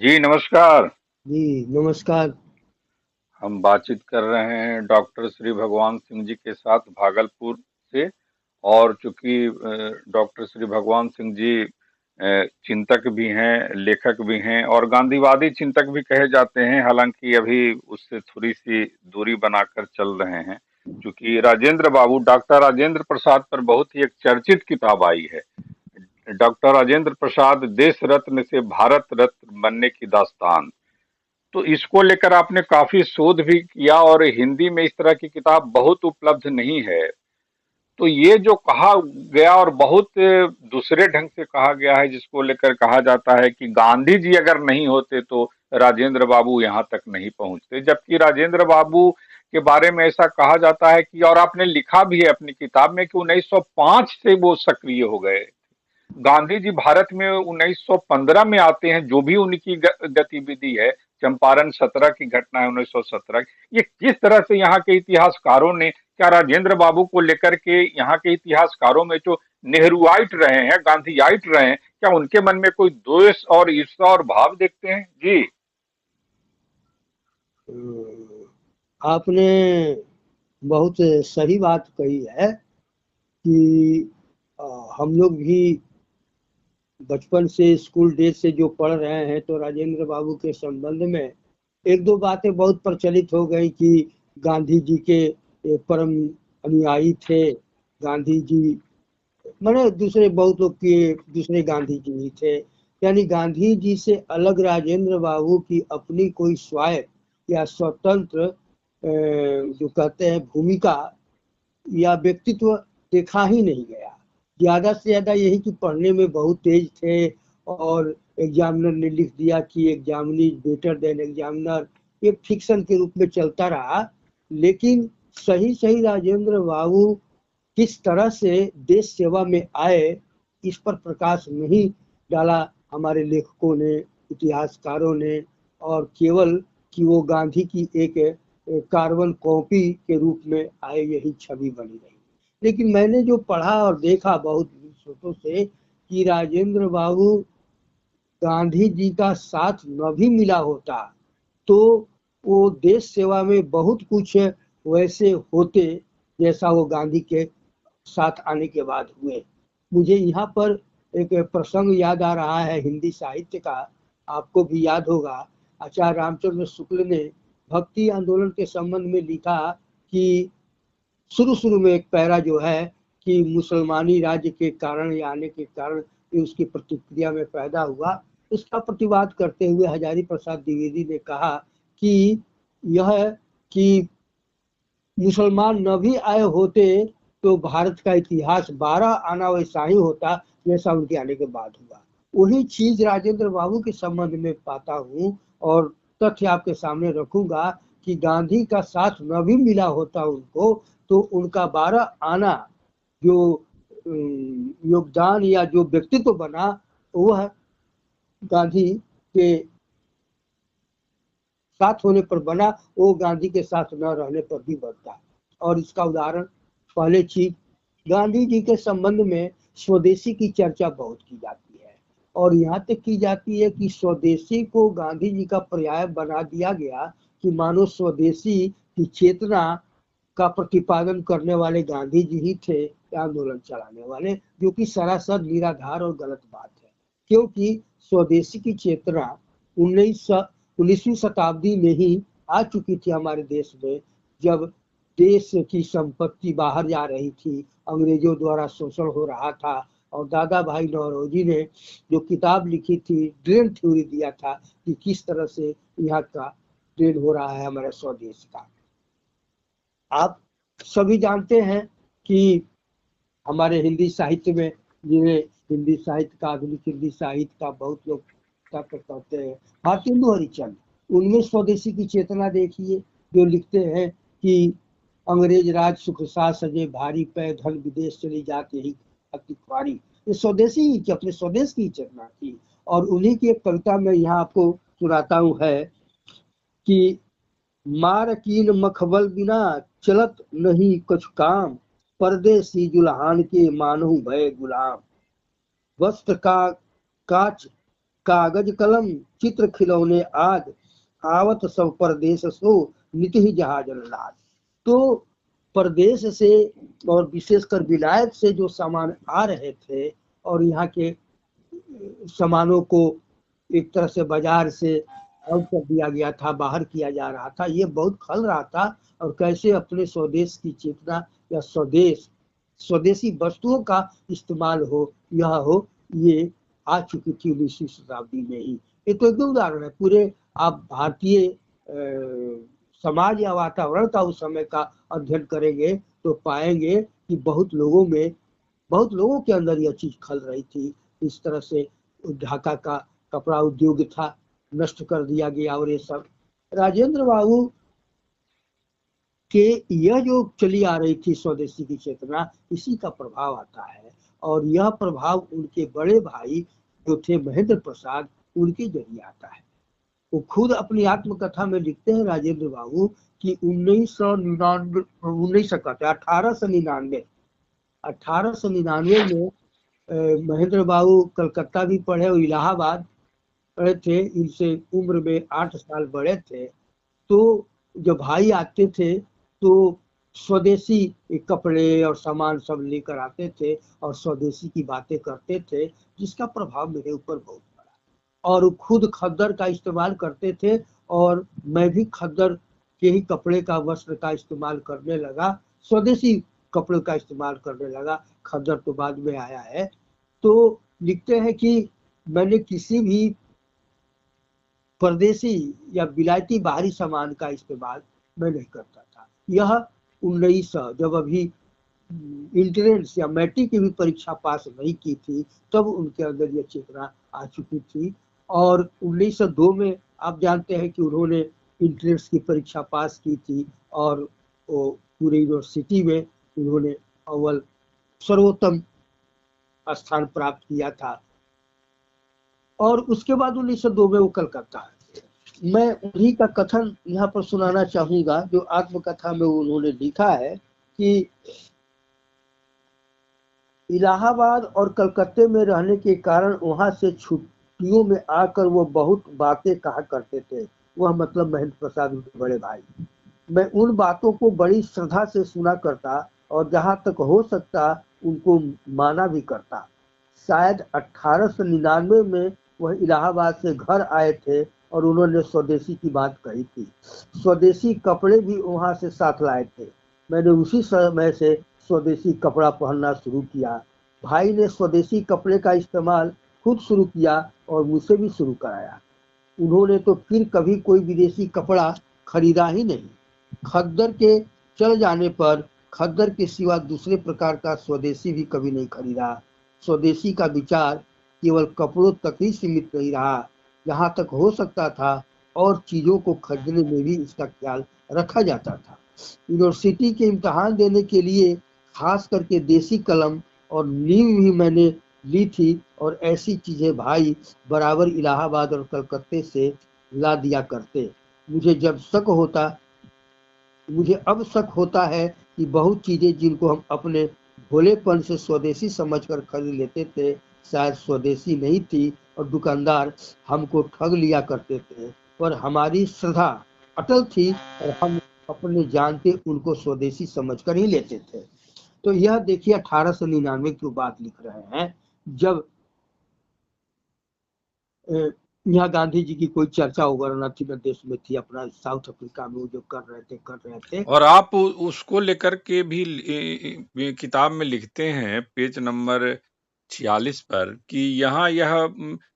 जी नमस्कार। जी नमस्कार। हम बातचीत कर रहे हैं डॉक्टर श्री भगवान सिंह जी के साथ भागलपुर से। और चूंकि डॉक्टर श्री भगवान सिंह जी चिंतक भी हैं, लेखक भी हैं और गांधीवादी चिंतक भी कहे जाते हैं। हालांकि अभी उससे थोड़ी सी दूरी बनाकर चल रहे हैं, क्योंकि राजेंद्र बाबू, डॉक्टर राजेंद्र प्रसाद पर बहुत ही एक चर्चित किताब आई है। डॉक्टर राजेंद्र प्रसाद, देश रत्न से भारत रत्न बनने की दास्तान। तो इसको लेकर आपने काफी शोध भी किया और हिंदी में इस तरह की किताब बहुत उपलब्ध नहीं है। तो ये जो कहा गया और बहुत दूसरे ढंग से कहा गया है, जिसको लेकर कहा जाता है कि गांधी जी अगर नहीं होते तो राजेंद्र बाबू यहाँ तक नहीं पहुंचते, जबकि राजेंद्र बाबू के बारे में ऐसा कहा जाता है कि, और आपने लिखा भी है अपनी किताब में, कि 1905 से वो सक्रिय हो गए। गांधी जी भारत में 1915 में आते हैं। जो भी उनकी गतिविधि है, चंपारण 17 की घटना है 1917, ये किस तरह से यहाँ के इतिहासकारों ने, क्या राजेंद्र बाबू को लेकर के यहाँ के इतिहासकारों में जो नेहरूआइट रहे हैं, गांधीयाइट रहे हैं, क्या उनके मन में कोई द्वेष और ईर्ष्या और भाव देखते हैं? जी। आपने बहुत सही बात कही है कि हम लोग भी बचपन से स्कूल डेज से जो पढ़ रहे हैं तो राजेंद्र बाबू के संबंध में एक दो बातें बहुत प्रचलित हो गई कि गांधी जी के परम अनुयायी थे। गांधी जी मैंने दूसरे बहुत लोग के दूसरे गांधी जी ही थे। यानी गांधी जी से अलग राजेंद्र बाबू की अपनी कोई स्वायत्त या स्वतंत्र जो कहते हैं भूमिका या व्यक्तित्व देखा ही नहीं गया। ज्यादा से ज्यादा यही कि पढ़ने में बहुत तेज थे और एग्जामिनर ने लिख दिया कि एग्जामिनी बेटर देन एग्जामिनर, ये फिक्शन के रूप में चलता रहा। लेकिन सही सही राजेंद्र बाबू किस तरह से देश सेवा में आए, इस पर प्रकाश नहीं डाला हमारे लेखकों ने, इतिहासकारों ने। और केवल कि वो गांधी की एक कार्बन कॉपी के रूप में आए, यही छवि बनी रही। लेकिन मैंने जो पढ़ा और देखा बहुत स्रोतों से कि राजेंद्र बाबू गांधी जी का साथ न भी मिला होता तो वो देश सेवा में बहुत कुछ वैसे होते जैसा वो गांधी के साथ आने के बाद हुए। मुझे यहाँ पर एक प्रसंग याद आ रहा है हिंदी साहित्य का, आपको भी याद होगा। आचार्य रामचंद्र शुक्ल ने भक्ति आंदोलन के संबंध में लिखा कि शुरू शुरू में एक पैरा जो है कि मुसलमानी राज्य के कारण या आने के कारण ये उसकी प्रतिक्रिया में पैदा हुआ। इसका प्रतिवाद करते हुए हजारी प्रसाद द्विवेदी ने कहा कि यह कि मुसलमान न भी आए होते तो भारत का इतिहास 12 आना वैसा ही होता जैसा उनके आने के बाद हुआ। वही चीज राजेंद्र बाबू के संबंध में पाता हूँ और तथ्य आपके सामने रखूंगा कि गांधी का साथ न भी मिला होता उनको तो उनका 12 आना जो योगदान या जो व्यक्तित्व बना, वह गांधी के साथ होने पर बना, वो गांधी के साथ न रहने पर भी बनता। और इसका उदाहरण पहले चीज, गांधी जी के संबंध में स्वदेशी की चर्चा बहुत की जाती है और यहाँ तक की जाती है कि स्वदेशी को गांधी जी का पर्याय बना दिया गया कि मानो स्वदेशी की चेतना का प्रतिपादन करने वाले गांधी जी ही थे आंदोलन चलाने वाले, जो कि सरासर निराधार और गलत बात है। क्योंकि स्वदेशी की चेतना 19वीं शताब्दी में ही आ चुकी थी हमारे देश में, जब देश की संपत्ति बाहर जा रही थी, अंग्रेजों द्वारा शोषण हो रहा था। और दादा भाई नौरोजी ने जो किताब लिखी थी, ड्रेन थ्योरी दिया था कि किस तरह से यहाँ का ड्रेन हो रहा है हमारे स्वदेश का। आप सभी जानते हैं कि हमारे हिंदी साहित्य में, जिन्हें हिंदी साहित्य का, आधुनिक हिंदी साहित्य का बहुत लोग तर्क करते हैं, भारतेंदु हरिश्चंद्र, उनमें स्वदेशी की चेतना देखिए। जो लिखते हैं कि अंग्रेज राज सुख सा सजे भारी पे धन विदेश चली जाती ही अति ख्वारी, ये स्वदेशी ही अपने स्वदेश की चेतना थी। और उन्हीं की एक कविता में यहाँ आपको सुनाता हूँ है कि मार कीन मखबल बिना चलत नहीं कुछ काम, परदेसी जुल्हान के मानहु भय गुलाम, वस्त्र का काच कागज कलम चित्र खिलौने आज, आवत सब परदेश सो नित ही जहाज लाद। तो प्रदेश से और विशेषकर विलायत से जो सामान आ रहे थे और यहाँ के सामानों को एक तरह से बाजार से आउट कर दिया गया था, बाहर किया जा रहा था, ये बहुत खल रहा था। और कैसे अपने स्वदेश की चेतना या स्वदेशी वस्तुओं का इस्तेमाल हो, यह हो, ये आ चुकी थी 19वीं शताब्दी में ही। ये तो एकदम उदाहरण है। पूरे आप भारतीय समाज या वातावरण का उस समय का अध्ययन करेंगे तो पाएंगे कि बहुत लोगों के अंदर यह चीज खल रही थी। इस तरह से ढाका का कपड़ा उद्योग था, नष्ट कर दिया गया। और ये सब राजेंद्र बाबू के यह जो चली आ रही थी स्वदेशी की चेतना, इसी का प्रभाव आता है। और यह प्रभाव उनके बड़े भाई जो थे महेंद्र प्रसाद, उनके जरिए आता है। वो खुद अपनी आत्मकथा में लिखते हैं राजेंद्र बाबू कि 1899 में महेंद्र बाबू कलकत्ता भी पढ़े और इलाहाबाद पढ़े थे। इनसे उम्र में 8 साल बड़े थे। तो जब भाई आते थे तो स्वदेशी कपड़े और सामान सब लेकर आते थे और स्वदेशी की बातें करते थे, जिसका प्रभाव मेरे ऊपर बहुत पड़ा। और खुद खद्दर का इस्तेमाल करते थे और मैं भी खद्दर के ही कपड़े का, वस्त्र का इस्तेमाल करने लगा, स्वदेशी कपड़ों का इस्तेमाल करने लगा। खद्दर तो बाद में आया है। तो लिखते हैं कि मैंने किसी भी परदेशी या विलायती बाहरी सामान का इस्तेमाल मैं नहीं करता था। यह 1900 जब अभी इंट्रेंस या मैट्रिक की भी परीक्षा पास नहीं की थी, तब उनके अंदर यह चेतना आ चुकी थी। और 1902 में आप जानते हैं कि उन्होंने इंट्रेंस की परीक्षा पास की थी और वो पूरे यूनिवर्सिटी में उन्होंने अव्वल सर्वोत्तम स्थान प्राप्त किया था। और उसके बाद 1902 में वो कलकत्ता। मैं उन्हीं का कथन यहाँ पर सुनाना चाहूंगा जो आत्मकथा में उन्होंने लिखा है कि इलाहाबाद और कलकत्ते में रहने के कारण वहां से छुट्टियों में आकर वो बहुत बातें कहा करते थे। वह मतलब महेंद्र प्रसाद उनके बड़े भाई। मैं उन बातों को बड़ी श्रद्धा से सुना करता और जहां तक हो सकता उनको माना भी करता। शायद 1899 में वह इलाहाबाद से घर आए थे और उन्होंने स्वदेशी की बात कही थी। स्वदेशी कपड़े भी वहां से साथ लाए थे। मैंने उसी समय से स्वदेशी कपड़ा पहनना शुरू किया। भाई ने स्वदेशी कपड़े का इस्तेमाल खुद शुरू किया और मुझसे भी शुरू कराया। उन्होंने तो फिर कभी कोई विदेशी कपड़ा खरीदा ही नहीं। खद्दर के चल जाने पर खद्दर के सिवा दूसरे प्रकार का स्वदेशी भी कभी नहीं खरीदा। स्वदेशी का विचार केवल कपड़ों तक ही सीमित नहीं रहा, जहाँ तक हो सकता था और चीजों को खरीदने में भी इसका ख्याल रखा जाता था। यूनिवर्सिटी के इम्तहान देने के लिए खास करके देसी कलम और नींव भी मैंने ली थी और ऐसी चीजें भाई बराबर इलाहाबाद और कलकत्ते से ला दिया करते। मुझे अब शक होता है कि बहुत चीजें जिनको हम अपने भोलेपन से स्वदेशी समझकर खरीद लेते थे, शायद स्वदेशी नहीं थी और दुकानदार हमको ठग लिया करते थे। पर हमारी श्रद्धा अटल थी और हम अपने जानते उनको स्वदेशी समझकर ही लेते थे। तो यह देखिए 1899 की बात लिख रहे हैं, जब यहाँ गांधी जी की कोई चर्चा वगैरह न थी, न देश में थी। अपना साउथ अफ्रीका में वो जो कर रहे थे। और आप उसको लेकर के भी किताब में लिखते हैं पेज नंबर 46 पर कि यहाँ यह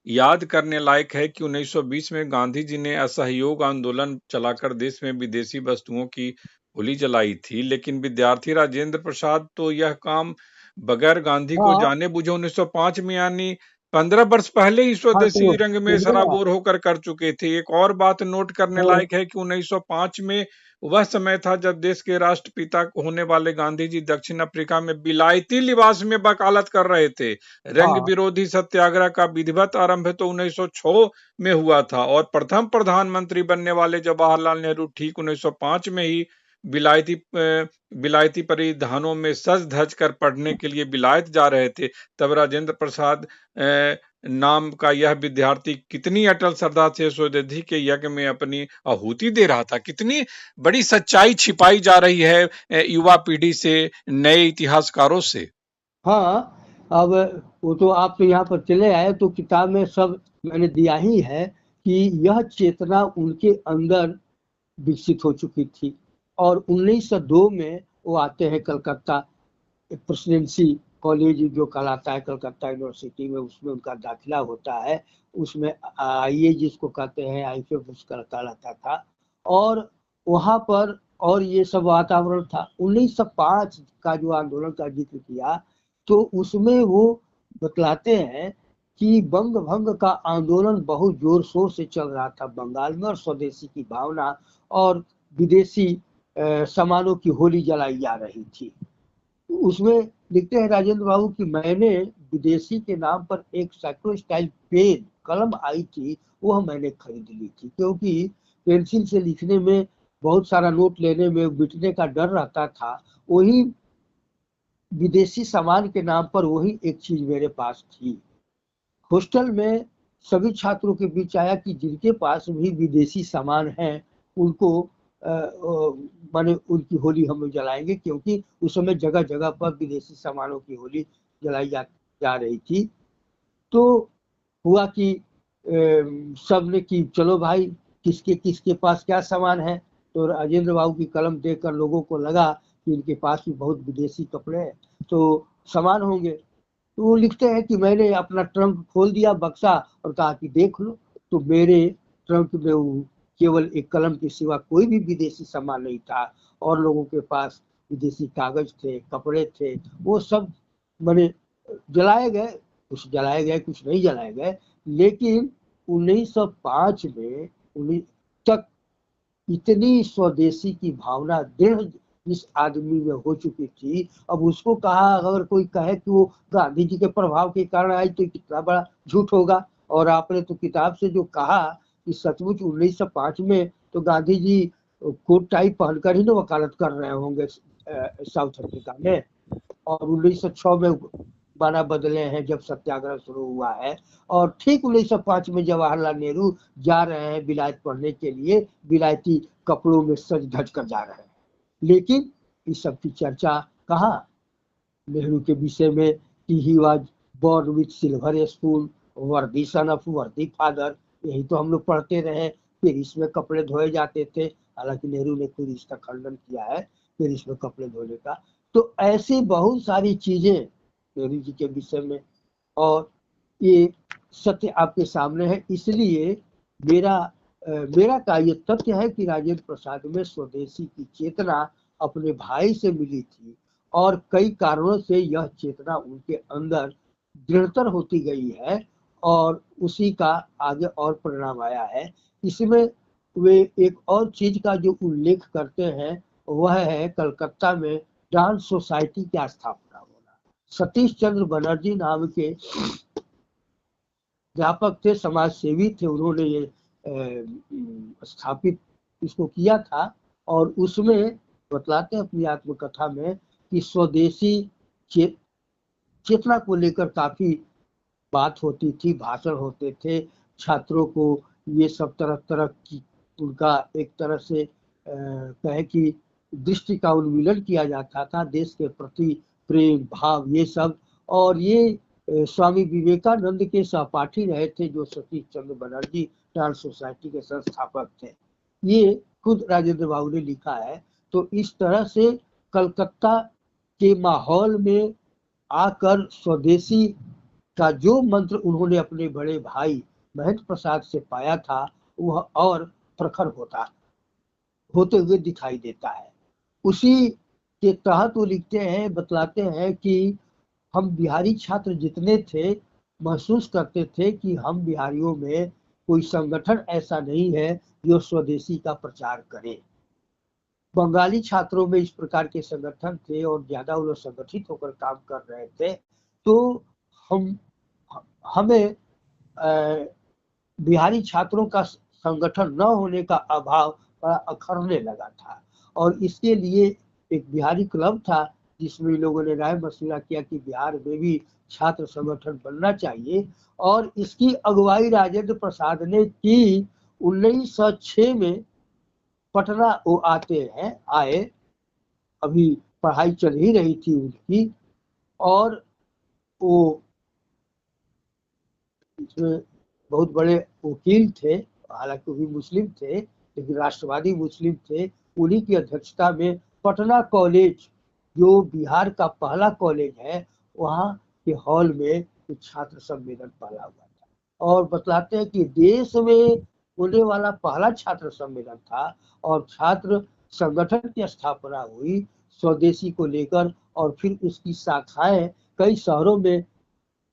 याद करने लायक है कि 1920 में गांधी जी ने असहयोग आंदोलन चलाकर देश में विदेशी वस्तुओं की होली जलाई थी, लेकिन विद्यार्थी राजेंद्र प्रसाद तो यह काम बगैर गांधी को हाँ जाने बुझे 1905 में यानी 15 वर्ष पहले ही हाँ, स्वदेशी तो रंग में सुनिए ना। सराबोर होकर कर चुके थे। एक और बात नोट करने हाँ लायक है कि 1905 में वह समय था जब देश के राष्ट्रपिता होने वाले गांधी जी दक्षिण अफ्रीका में विलायती लिबास में वकालत कर रहे थे। रंग हाँ विरोधी सत्याग्रह का विधिवत आरंभ तो 1906 में हुआ था और प्रथम प्रधानमंत्री बनने वाले जवाहरलाल नेहरू ठीक 1905 में ही विलायती परिधानों में सज धज कर पढ़ने के लिए विलायत जा रहे थे। तब राजेंद्र प्रसाद नाम का यह विद्यार्थी कितनी अटल श्रद्धा से स्वदेशी के यज्ञ में अपनी आहुति दे रहा था। कितनी बड़ी सच्चाई छिपाई जा रही है युवा पीढ़ी से, नए इतिहासकारों से। हाँ, अब वो तो आप तो यहाँ पर चले आए तो किताब में सब मैंने दिया ही है कि यह चेतना उनके अंदर विकसित हो चुकी थी। और 1902 में वो आते हैं कलकत्ता प्रेसिडेंसी कॉलेज जो कहलाता है कलकत्ता यूनिवर्सिटी में, उसमें उनका दाखिला होता है। उसमें आईए जिसको कहते हैं आईफेफ उसका कहलाता था। और वहाँ पर और ये सब वातावरण था। 1905 का जो आंदोलन का जिक्र किया तो उसमें वो बतलाते हैं कि बंग भंग का आंदोलन बहुत जोर शोर से चल रहा था बंगाल में, और स्वदेशी की भावना और विदेशी सामानों की होली जलाई जा रही थी। उसमें लिखते हैं राजेंद्र बाबू कि मैंने विदेशी के नाम पर एक साइक्लो स्टाइल पेन कलम आई थी, वह मैंने खरीद ली थी, क्योंकि पेंसिल से लिखने में बहुत सारा नोट लेने में बिटने का डर रहता था। वही विदेशी सामान के नाम पर वही एक चीज मेरे पास थी। हॉस्टल में सभी छात्रों के बीच आया कि जिनके पास भी विदेशी सामान है उनको माने उनकी होली हम लोग जलाएंगे, क्योंकि उस समय जगह जगह पर विदेशी सामानों की होली जलाई जा रही थी। तो हुआ कि सब ने कि चलो भाई किसके किसके पास क्या सामान है। तो राजेंद्र बाबू की कलम देखकर लोगों को लगा कि इनके पास भी बहुत विदेशी कपड़े हैं तो सामान होंगे। तो वो लिखते हैं कि मैंने अपना ट्रंक खोल दिया बक्सा और कहा कि देख लो। तो मेरे ट्रंक में वो केवल एक कलम के सिवा कोई भी विदेशी सामान नहीं था। और लोगों के पास विदेशी कागज थे, कपड़े थे, वो सब मैंने जलाए गए। कुछ जलाए गए, कुछ नहीं जलाए गए। लेकिन 1905 में 19 तक इतनी स्वदेशी की भावना दृढ़ इस आदमी में हो चुकी थी। अब उसको कहा, अगर कोई कहे कि वो गांधी जी के प्रभाव के कारण आई तो कितना बड़ा झूठ होगा। और आपने तो किताब से जो कहा कि सचमुच 1905 में तो गांधी जी कोट टाई पहनकर ही ना वकालत कर रहे होंगे साउथ अफ्रीका में। और 1906 में बना बदले हैं जब सत्याग्रह शुरू हुआ है। और ठीक 1905 में जवाहरलाल नेहरू जा रहे हैं विलायत पढ़ने के लिए, विलायती कपड़ों में सज धज कर जा रहे हैं। लेकिन इस सब की चर्चा कहाँ नेहरू के विषय में कि he was born with silver spoon, worthy son of वर्दी फादर, यही तो हम लोग पढ़ते रहे। फिर इसमें कपड़े धोए जाते थे, हालांकि नेहरू ने खुद इसका खंडन किया है फिर इसमें कपड़े धोने का। तो ऐसी बहुत सारी चीजें नेहरू जी के विषय में, और ये सत्य आपके सामने है। इसलिए मेरा का ये तथ्य है कि राजेंद्र प्रसाद में स्वदेशी की चेतना अपने भाई से मिली थी, और कई कारणों से यह चेतना उनके अंदर दृढ़तर होती गई है, और उसी का आगे और परिणाम आया है। इसमें वे एक और चीज का जो उल्लेख करते हैं वह है कलकत्ता में डांस सोसाइटी की स्थापना होना। सतीश चंद्र बनर्जी नाम के अध्यापक थे, समाज सेवी थे, उन्होंने ये स्थापित इसको किया था। और उसमें बतलाते हैं अपनी आत्मकथा में कि स्वदेशी चेतना को लेकर काफी बात होती थी, भाषण होते थे, छात्रों को ये सब तरह तरह की उनका एक तरह से कहे कि दृष्टि का उन्मीलन किया जाता था, देश के प्रति प्रेम भाव ये सब। और ये स्वामी विवेकानंद के सहपाठी रहे थे जो सतीश चंद्र बनर्जी डांस सोसाइटी के संस्थापक थे। ये खुद राजेंद्र बाबू ने लिखा है। तो इस तरह से कलकत्ता के माहौल में आकर स्वदेशी का जो मंत्र उन्होंने अपने बड़े भाई महेंद्र प्रसाद से पाया था वह और प्रखर होते हुए दिखाई देता है। उसी के तहत वो लिखते हैं, बतलाते हैं कि हम बिहारी छात्र जितने थे महसूस करते थे कि हम बिहारियों में कोई संगठन ऐसा नहीं है जो स्वदेशी का प्रचार करे। बंगाली छात्रों में इस प्रकार के संगठन थे और ज्यादा वो लोग संगठित होकर काम कर रहे थे। तो हमें बिहारी छात्रों का संगठन न होने का अभाव बड़ा अखरने लगा था। और इसके लिए एक बिहारी क्लब था जिसमें लोगों ने राय मशविरा किया कि बिहार में भी छात्र संगठन बनना चाहिए, और इसकी अगुवाई राजेंद्र प्रसाद ने की। 1906 में पटना वो आए, अभी पढ़ाई चल ही रही थी उनकी, और वो इसमें बहुत बड़े वकील थे, हालांकि वो भी मुस्लिम थे लेकिन राष्ट्रवादी मुस्लिम थे। उन्हीं की अध्यक्षता में पटना कॉलेज, जो बिहार का पहला कॉलेज है, वहाँ के हॉल में छात्र सम्मेलन पहला हुआ था। और बतलाते हैं कि देश में होने वाला पहला छात्र सम्मेलन था, और छात्र संगठन की स्थापना हुई स्वदेशी को लेकर, और फिर उसकी शाखाएं कई शहरों में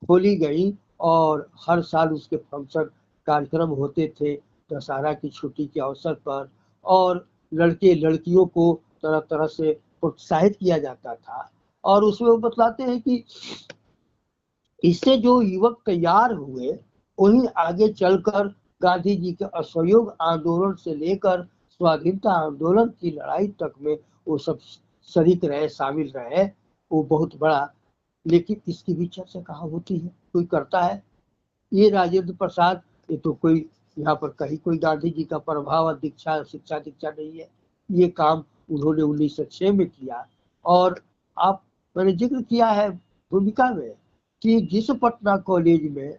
खोली गई, और हर साल उसके फंक्शन कार्यक्रम होते थे दशहरा की छुट्टी के अवसर पर, और लड़के लड़कियों को तरह तरह से प्रोत्साहित किया जाता था। और उसमें वो बतलाते हैं कि इससे जो युवक तैयार हुए, वही आगे चलकर गांधी जी के असहयोग आंदोलन से लेकर स्वाधीनता आंदोलन की लड़ाई तक में वो सब शरीक रहे, शामिल रहे। वो बहुत बड़ा, लेकिन इसकी भी चर्चा कहाँ होती है, कोई करता है? ये राजेंद्र प्रसाद, ये तो कोई यहाँ पर कहीं कोई गांधी जी का प्रभाव और दीक्षा शिक्षा दीक्षा नहीं है। ये काम उन्होंने 1906 में किया। और आप, मैंने जिक्र किया है भूमिका में कि जिस पटना कॉलेज में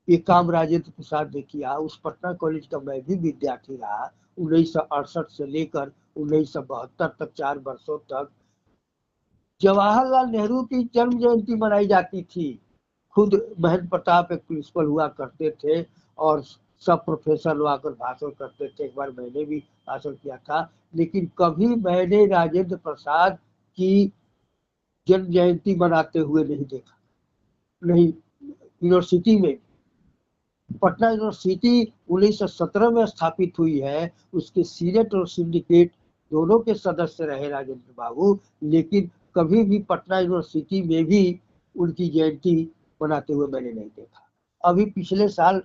ये काम राजेंद्र प्रसाद ने किया, उस पटना कॉलेज का मैं भी विद्यार्थी रहा। 1968 से लेकर 1972 तक, 4 वर्षों तक जवाहरलाल नेहरू की जन्म जयंती मनाई जाती थी। खुद महेंद्र प्रताप एक प्रिंसिपल हुआ करते थे, और सब प्रोफेसर लोग आकर भाषण करते थे। एक बार मैंने भी भाषण किया था, लेकिन कभी मैंने राजेंद्र प्रसाद की जन्म जयंती मनाते हुए नहीं देखा, नहीं। यूनिवर्सिटी में, पटना यूनिवर्सिटी 1917 में स्थापित हुई है, उसके सीनेट और सिंडिकेट दोनों के सदस्य रहे राजेंद्र बाबू, लेकिन कभी भी पटना यूनिवर्सिटी में भी उनकी जयंती मनाते हुए मैंने नहीं देखा। अभी पिछले साल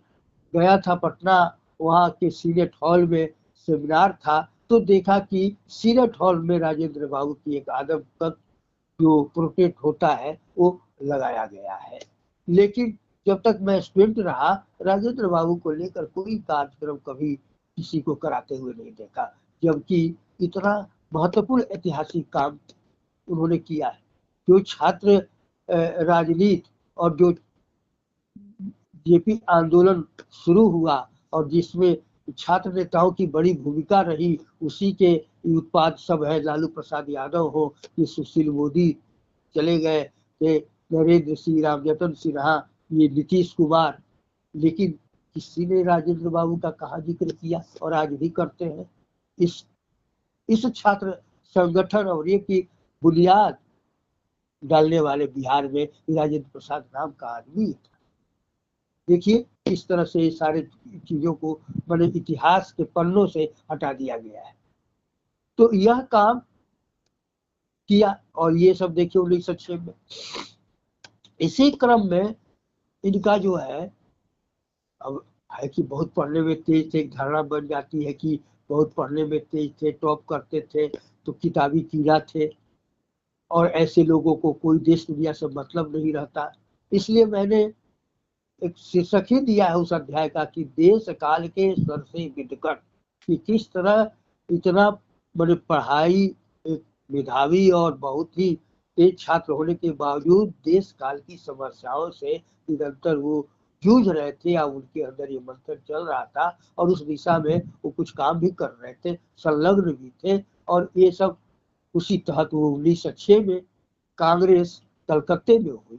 गया था पटना, वहाँ के सीनेट हॉल में सेमिनार था, तो देखा कि सीनेट हॉल में राजेंद्र बाबू की एक आदम तक जो प्रोटेक्ट होता है वो लगाया गया है। लेकिन जब तक मैं स्टूडेंट रहा, राजेंद्र बाबू को लेकर कोई कार्यक्रम कभी किसी को कराते हुए नहीं देखा, जबकि इतना महत्वपूर्ण ऐतिहासिक काम उन्होंने किया है। जो छात्र राजनीति और जो जेपी आंदोलन शुरू हुआ, और जिसमें छात्र नेताओं की बड़ी भूमिका रही, उसी के उत्पाद सब है। लालू प्रसाद यादव हो कि सुशील मोदी चले गए, नरेंद्र सिंह, रामजतन सिन्हा, ये नीतीश कुमार, लेकिन किसी ने राजेंद्र बाबू का कहाँ जिक्र किया, और आज भी करते हैं। इस छात्र संगठन और ये की बुनियाद डालने वाले बिहार में राजेंद्र प्रसाद नाम का आदमी था। देखिए किस तरह से सारे चीजों को मैंने इतिहास के पन्नों से हटा दिया गया है। तो यह काम किया, और ये सब देखिए 1906 में। इसी क्रम में इनका जो है, अब है कि बहुत पढ़ने में तेज थे, एक धारणा बन जाती है कि बहुत पढ़ने में तेज थे, टॉप करते थे, तो किताबी कीड़ा थे, और ऐसे लोगों को कोई देश दुनिया से मतलब नहीं रहता। इसलिए मैंने एक शीर्षक ही दिया है उस अध्याय का कि देश काल के स्तर से विदकर, कि किस तरह इतना बड़े पढ़ाई, एक मेधावी और बहुत ही तेज छात्र होने के बावजूद देश काल की समस्याओं से निरंतर वो जूझ रहे थे, या उनके अंदर ये मंथन चल रहा था, और उस दिशा में वो कुछ काम भी कर रहे थे, संलग्न भी थे। और ये सब उसी तहत वो 1906 में कांग्रेस कलकत्ते में हुई,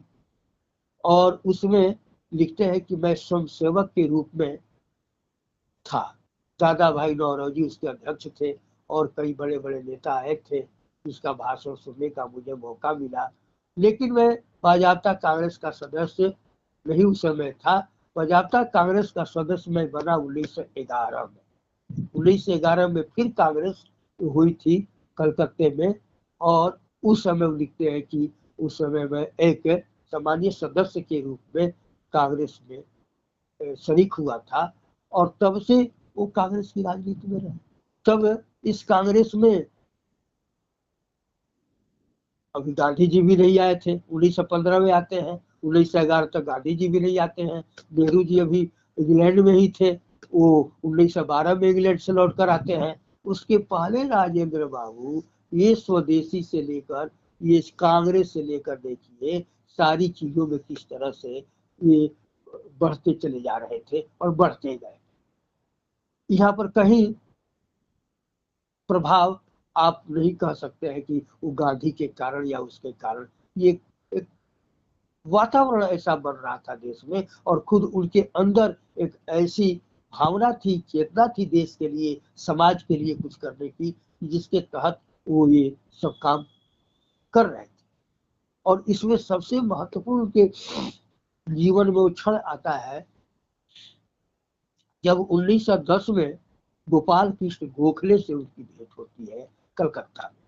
और उसमें लिखते हैं कि मैं स्वयंसेवक के रूप में था। दादा भाई नौरोजी उसके अध्यक्ष थे, और कई बड़े बड़े नेता आए थे जिसका भाषण सुनने का मुझे मौका मिला। लेकिन मैं बाजाबता कांग्रेस का सदस्य नहीं उस समय था। बाजाबता कांग्रेस का सदस्य मैं बना 1911 में। 1911 में फिर कांग्रेस हुई थी कलकत्ते में, और उस समय वो लिखते हैं कि उस समय मैं एक सामान्य सदस्य के रूप में कांग्रेस में शरीक हुआ था, और तब से वो कांग्रेस की राजनीति में रहे। तब इस कांग्रेस में अभी गांधी जी भी नहीं आए थे, 1915 में आते हैं, 1911 तक गांधी जी भी नहीं आते हैं। नेहरू जी अभी इंग्लैंड में ही थे, वो 1912 में इंग्लैंड से लौट कर आते हैं। उसके पहले राजेंद्र बाबू ये स्वदेशी से लेकर ये कांग्रेस से लेकर देखिए सारी चीजों में किस तरह से ये बढ़ते चले जा रहे थे और बढ़ते गए। यहाँ पर कहीं प्रभाव आप नहीं कह सकते हैं कि वो गांधी के कारण या उसके कारण, ये एक वातावरण ऐसा बन रहा था देश में, और खुद उनके अंदर एक ऐसी भावना थी, चेतना थी देश के लिए, समाज के लिए कुछ करने की, जिसके तहत वो ये सब काम कर रहे थे। और इसमें सबसे महत्वपूर्ण के जीवन में वो क्षण आता है जब 1910 में गोपाल कृष्ण गोखले से उनकी भेंट होती है कलकत्ता में।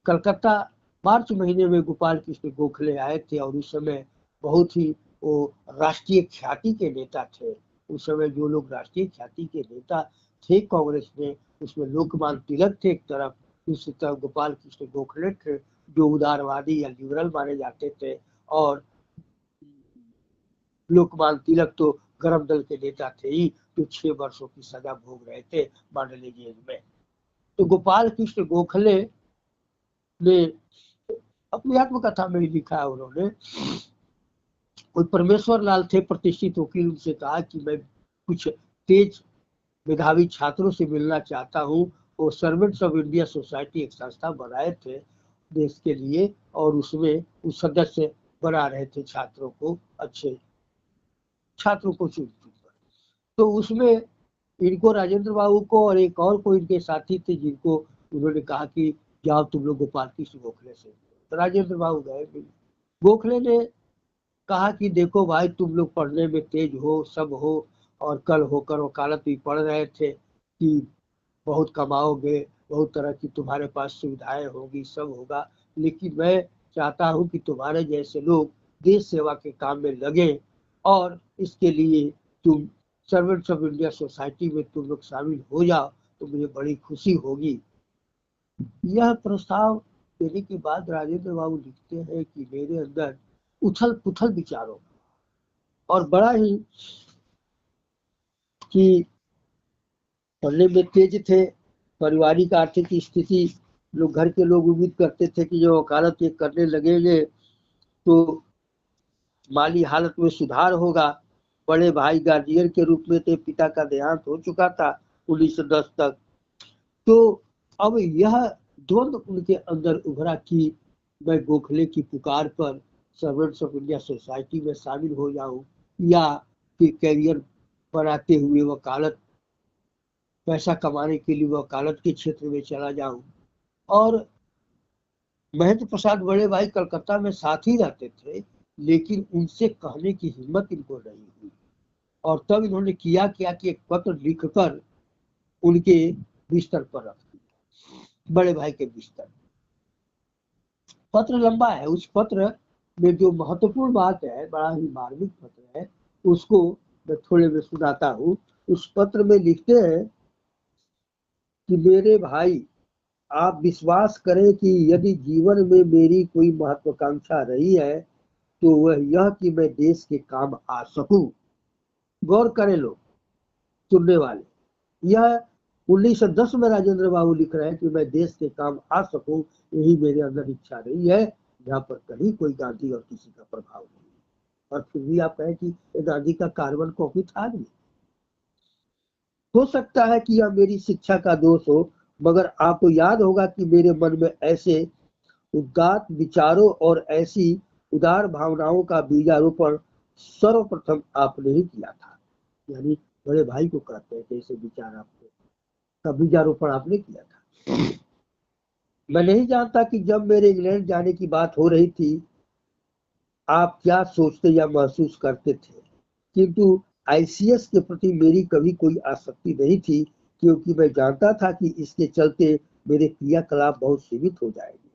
कलकत्ता मार्च महीने में गोपाल कृष्ण गोखले आए थे, और उस समय बहुत ही वो राष्ट्रीय ख्याति के नेता थे। उस समय जो लोग राष्ट्रीय ख्याति के नेता थे कांग्रेस में, उसमें लोकमान्य तिलक थे एक तरफ, दूसरी तरफ गोपाल कृष्ण गोखले थे जो उदारवादी या लिबरल माने जाते थे, और लोकमान्य तिलक तो गरम दल के नेता थे ही, जो 6 वर्षों की सजा भोग रहे थे मांडले जेल में। तो गोपाल कृष्ण गोखले ने अपनी आत्मकथा में ही लिखा है उन्होंने, कोई परमेश्वर लाल थे प्रतिष्ठित वकील, उनसे कहा कि मैं कुछ तेज मेधावी छात्रों से मिलना चाहता हूँ। वो सर्वेंट्स ऑफ इंडिया सोसाइटी एक संस्था बनाए थे देश के लिए, और उसमें उस सदस्य बना रहे थे छात्रों को, अच्छे छात्रों को चुन कर। तो उसमें इनको राजेंद्र बाबू को और एक और कोई इनके साथी थे जिनको उन्होंने कहा कि जाओ तुम लोग गोपाल कृष्ण गोखले से। तो राजेंद्र बाबू गए। गोखले ने कहा कि देखो भाई, तुम लोग पढ़ने में तेज हो, सब हो, और कल होकर वकालत भी पढ़ रहे थे कि बहुत कमाओगे, बहुत तरह की तुम्हारे पास सुविधाएं होगी, सब होगा, लेकिन मैं चाहता हूं कि तुम्हारे जैसे लोग देश सेवा के काम में लगे, और इसके लिए तुम सर्वेंट्स ऑफ इंडिया सोसाइटी में तुम लोग शामिल हो जाओ तो मुझे बड़ी खुशी होगी। यह प्रस्ताव देने के बाद राजेंद्र बाबू लिखते हैं कि मेरे अंदर उथल पुथल विचारों और बड़ा ही कि पढ़ने में तेज थे, पारिवारिक आर्थिक स्थिति, लोग घर के लोग उम्मीद करते थे कि जो वकालत ये करने लगेंगे तो माली हालत में सुधार होगा। बड़े भाई गार्जियन के रूप में थे, पिता का देहांत हो चुका था 1910 तक। तो अब यह द्वंद्व उनके अंदर उभरा कि मैं गोखले की पुकार पर सर्वेंट्स ऑफ इंडिया सोसाइटी में शामिल हो जाऊं, या कि कैरियर बनाते हुए वकालत, पैसा कमाने के लिए वकालत के क्षेत्र में चला जाऊं। और महेंद्र प्रसाद बड़े भाई कलकत्ता में साथ ही रहते थे, लेकिन उनसे कहने की हिम्मत इनको नहीं हुई, और तब इन्होंने किया क्या कि एक पत्र लिखकर उनके बिस्तर पर रख दिया, बड़े भाई के बिस्तर। पत्र लंबा है, उस पत्र में जो महत्वपूर्ण बात है, बड़ा ही मार्मिक पत्र है, उसको मैं थोड़े में सुनाता हूँ। उस पत्र में लिखते हैं कि मेरे भाई, आप विश्वास करें कि यदि जीवन में मेरी कोई महत्वाकांक्षा रही है तो वह यह कि मैं देश के काम आ सकूं। गौर करें लोग सुनने वाले, यह 1910 में राजेंद्र बाबू लिख रहे हैं कि मैं देश के काम आ सकूं, यही मेरे अंदर इच्छा रही है, जहाँ पर कहीं कोई गांधी और किसी का प्रभाव नहीं। और फिर भी आप कहें कि गांधी का कार्बन कॉपी था नहीं। हो सकता है कि यह मेरी शिक्षा का दोष हो, मगर आपको याद होगा कि मेरे मन में ऐसे उदात्त विचारों और ऐसी उदार भावनाओं का बीजारोपण सर्वप्रथम आपने ही किया था। यानी बड़े भाई को कहते हैं कि ऐसे विचार आपको का बीजारोपण आपने किया था। मैं नहीं जानता कि जब मेरे इंग्लैंड जाने की बात हो रही थी आप क्या सोचते या महसूस करते थे, किंतु आईसीएस के प्रति मेरी कभी कोई आसक्ति नहीं थी, क्योंकि मैं जानता था कि इसके चलते मेरे क्रियाकलाप बहुत सीमित हो जाएंगे।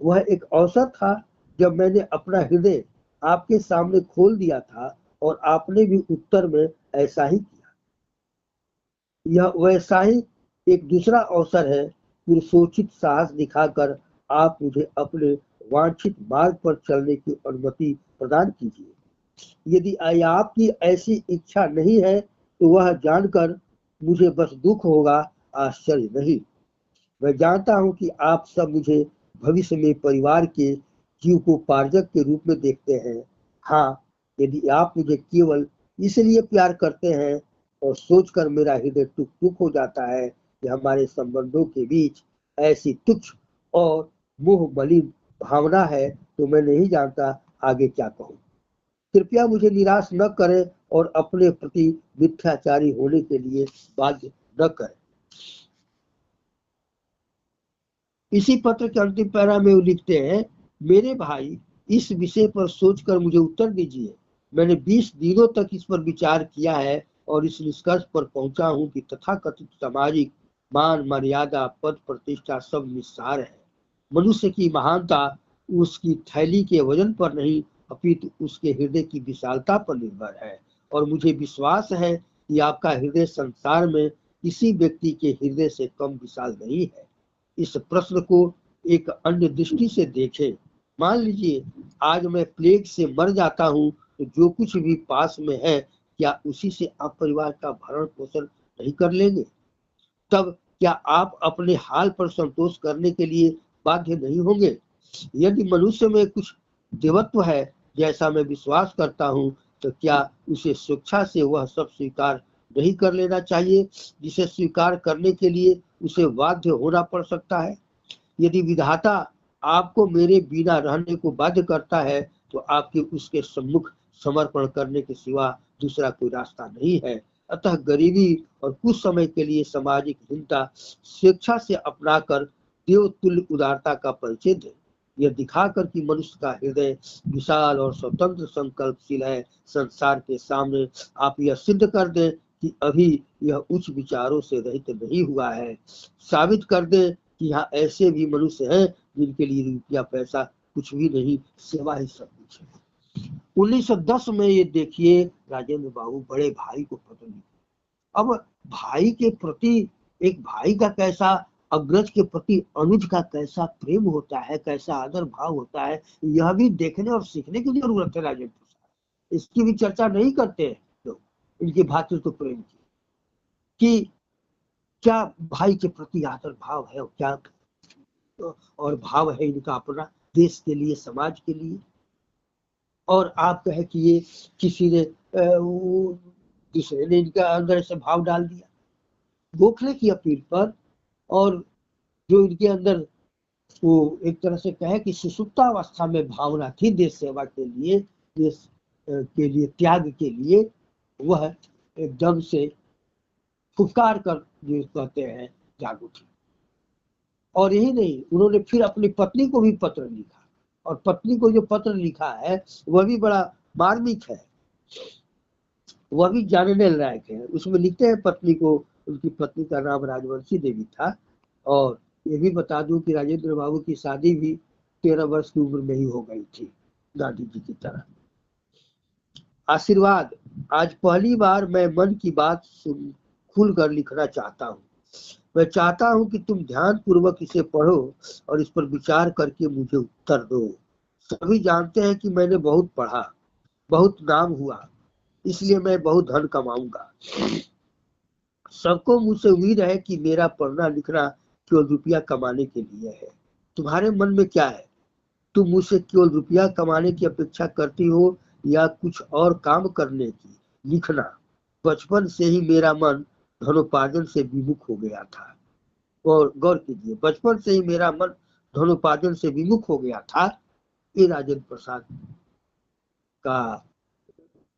वह एक अवसर था जब मैंने अपना हृदय आपके सामने खोल दिया था, और आपने भी उत्तर में ऐसा ही किया। यह वैसा ही एक दूसरा अवसर है पुरुषोचित साहस दिखाकर आप मुझे अपने वांछित मार्ग पर चलने की अनुमति प्रदान कीजिए। यदि आपकी ऐसी इच्छा नहीं है तो वह जानकर मुझे बस दुख होगा, आश्चर्य नहीं। मैं जानता हूं कि आप सब मुझे भविष्य में परिवार के जीविकोपार्जक के रूप में देखते हैं। हाँ, यदि आप मुझे केवल इसलिए प्यार करते हैं और सोचकर मेरा हृदय टुक टुक हो जाता है कि हमारे संबंधों के बीच ऐसी तुच्छ और मोह मलिन भावना है, तो मैं नहीं जानता आगे क्या कहूँ। कृपया मुझे निराश न करें और अपने प्रति मिथ्याचारी होने के लिए बाध्य न करें। इसी पत्र के अंतिम पैरा में वो लिखते हैं, मेरे भाई, इस विषय पर सोचकर मुझे उत्तर दीजिए। मैंने 20 दिनों तक इस पर विचार किया है और इस निष्कर्ष पर पहुंचा हूं कि तथाकथित सामाजिक मान मर्यादा, पद प्रतिष्ठा सब निस्सार है। मनुष्य की महानता उसकी थैली के वजन पर नहीं अपितु उसके हृदय की विशालता पर निर्भर है। और मुझे विश्वास है कि आपका हृदय संसार में किसी व्यक्ति के हृदय से कम विशाल नहीं है। इस प्रश्न को एक अन्य दृष्टि से देखें। मान लीजिए आज मैं प्लेग से मर जाता हूँ, तो जो कुछ भी पास में है, क्या उसी से आप परिवार का भरण पोषण नहीं कर लेंगे? तब क्या आप अपने हाल पर संतोष करने के लिए बाध्य नहीं होंगे? यदि मनुष्य में कुछ देवत्व है, जैसा मैं विश्वास करता हूँ, तो क्या उसे स्वेच्छा से वह सब स्वीकार नहीं कर लेना चाहिए जिसे स्वीकार करने के लिए उसे बाध्य होना पड़ सकता है? यदि विधाता आपको मेरे बिना रहने को बाध्य करता है, तो आपके उसके सम्मुख समर्पण करने के सिवा दूसरा कोई रास्ता नहीं है। अतः गरीबी और कुछ समय के लिए सामाजिक हीनता स्वेच्छा से अपनाकर देवतुल्य उदारता का परिचय दे। यह दिखाकर कि मनुष्य का हृदय विशाल और स्वतंत्र संकल्पशील है, संसार के सामने आप यह सिद्ध कर दें कि अभी यह उच्च विचारों से रहित नहीं हुआ है। साबित कर दें कि यहाँ ऐसे भी मनुष्य हैं जिनके लिए रुपया पैसा कुछ भी नहीं, सेवा ही सब कुछ है। 1910 में ये देखिए, राजेंद्र बाबू बड़े भाई को पत्र लिखे। अब भाई के प्रति, एक भाई का कैसा, अग्रज के प्रति अनुज का कैसा प्रेम होता है, कैसा आदर भाव होता है, यह भी देखने और सीखने की जरूरत है। राजेंद्र प्रसाद इसकी भी चर्चा नहीं करते हैं लोग, इनके भातृत्व प्रेम की, कि क्या भाई के प्रति आदर भाव है, क्या और भाव है इनका अपना देश के लिए, समाज के लिए। और आप कहे कि ये किसी ने दूसरे ने इनका अंदर से भाव डाल दिया गोखले की अपील पर, और जो इनके अंदर वो एक तरह से कहे कि सुसुप्तावस्था में भावना थी देश सेवा के लिए, देश के लिए त्याग के लिए, वह एकदम से फुफकार कर जो कहते हैं जाग उठी। और यही नहीं, उन्होंने फिर अपनी पत्नी को भी पत्र लिखा, और पत्नी को जो पत्र लिखा है वह भी बड़ा मार्मिक है, वह भी जानने लायक है। उसमें लिखते हैं पत्नी को, उनकी पत्नी का नाम राजवंशी देवी था, और ये भी बता दूं कि राजेंद्र बाबू की शादी भी 13 वर्ष की उम्र में ही हो गई थी, गांधी जी की तरह। आशीर्वाद, आज पहली बार मैं मन की बात खुलकर लिखना चाहता हूँ। मैं चाहता हूँ कि तुम ध्यान पूर्वक इसे पढ़ो और इस पर विचार करके मुझे उत्तर दो। सभी जानते हैं कि मैंने बहुत पढ़ा, बहुत नाम हुआ, इसलिए मैं बहुत धन कमाऊंगा। सबको मुझसे उम्मीद है कि मेरा पढ़ना लिखना केवल रुपया कमाने के लिए है। तुम्हारे मन में क्या है? तुम मुझसे केवल रुपया कमाने की अपेक्षा करती हो या कुछ और काम करने की? लिखना। बचपन से ही मेरा मन धनोपार्जन से विमुख हो गया था। और गौर कीजिए, बचपन से ही मेरा मन धनोपार्जन से विमुख हो गया था। ये राजेंद्र प्रसाद का